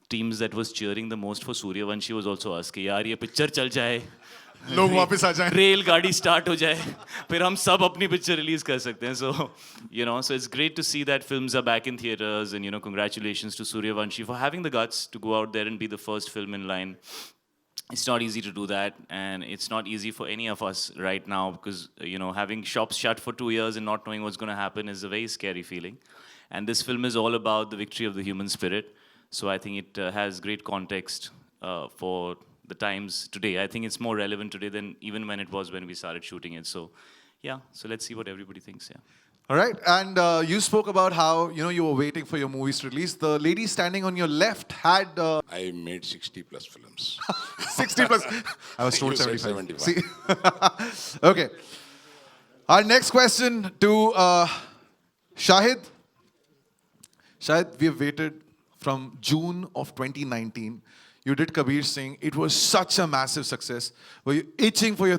teams that was cheering the most for Sooryavanshi was also us कि यार ये picture चल जाए लोग वापस आ जाएं रेल गाड़ी start हो जाए फिर हम सब अपनी picture release कर सकते हैं so so it's great to see that films are back in theaters and congratulations to Sooryavanshi for having the guts to go out there and be the first film in line. It's not easy to do that, and it's not easy for any of us right now because having shops shut for 2 years and not knowing what's going to happen is a very scary feeling. And this film is all about the victory of the human spirit. So I think it has great context for the times today. I think it's more relevant today than even when it was when we started shooting it. So yeah, so let's see what everybody thinks. Yeah. All right, and you spoke about how you were waiting for your movies to release. The lady standing on your left had I made 60 plus films. 60 plus. I was told You said 75. 75. See? Okay. Our next question to Shahid. Shahid, we have waited from June of 2019. You did Kabir Singh. It was such a massive success. Were you itching for your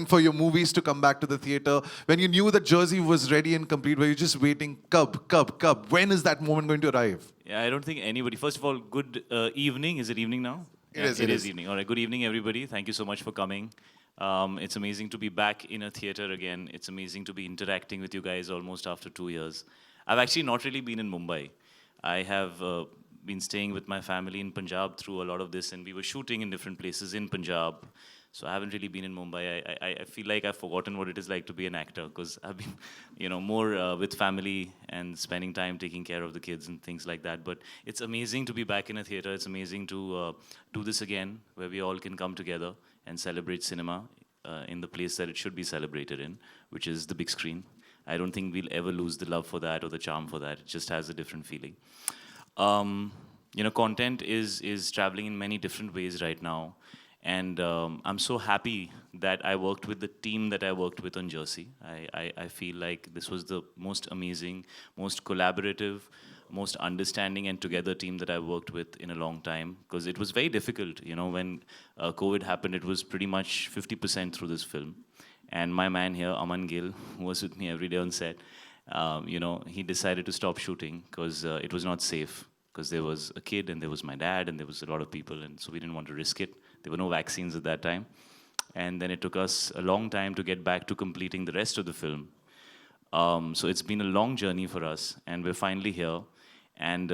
for your movies to come back to the theater? When you knew that Jersey was ready and complete, were you just waiting, Cub? When is that moment going to arrive? Yeah, I don't think anybody. First of all, good evening. Is it evening now? It is. It is evening. All right. Good evening, everybody. Thank you so much for coming. It's amazing to be back in a theater again. It's amazing to be interacting with you guys almost after 2 years. I've actually not really been in Mumbai. I have been staying with my family in Punjab through a lot of this, and we were shooting in different places in Punjab. So I haven't really been in Mumbai. I feel like I've forgotten what it is like to be an actor because I've been, more with family and spending time taking care of the kids and things like that. But it's amazing to be back in a theater. It's amazing to do this again, where we all can come together and celebrate cinema in the place that it should be celebrated in, which is the big screen. I don't think we'll ever lose the love for that or the charm for that. It just has a different feeling. Content is traveling in many different ways right now. And I'm so happy that I worked with the team that I worked with on Jersey. I feel like this was the most amazing, most collaborative, most understanding and together team that I've worked with in a long time. Because it was very difficult, when COVID happened, it was pretty much 50% through this film. And my man here, Aman Gill, who was with me every day on set, he decided to stop shooting because it was not safe. Because there was a kid and there was my dad and there was a lot of people, and so we didn't want to risk it. There were no vaccines at that time. And then it took us a long time to get back to completing the rest of the film. So it's been a long journey for us, and we're finally here. And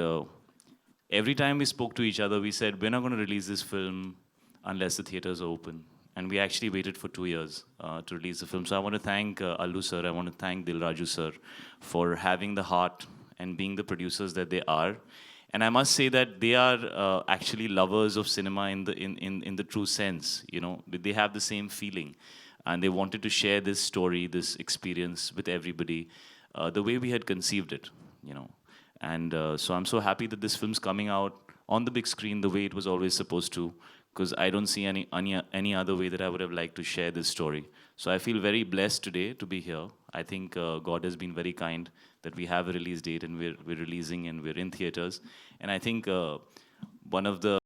every time we spoke to each other, we said, we're not going to release this film unless the theaters are open. And we actually waited for 2 years to release the film. So I want to thank Allu sir, I want to thank Dil Raju sir for having the heart and being the producers that they are. And I must say that they are actually lovers of cinema in the true sense. They have the same feeling, and they wanted to share this story, this experience with everybody, the way we had conceived it. And so I'm so happy that this film's coming out on the big screen the way it was always supposed to, because I don't see any other way that I would have liked to share this story. So I feel very blessed today to be here. I think God has been very kind that we have a release date and we're releasing and we're in theaters. And I think one of the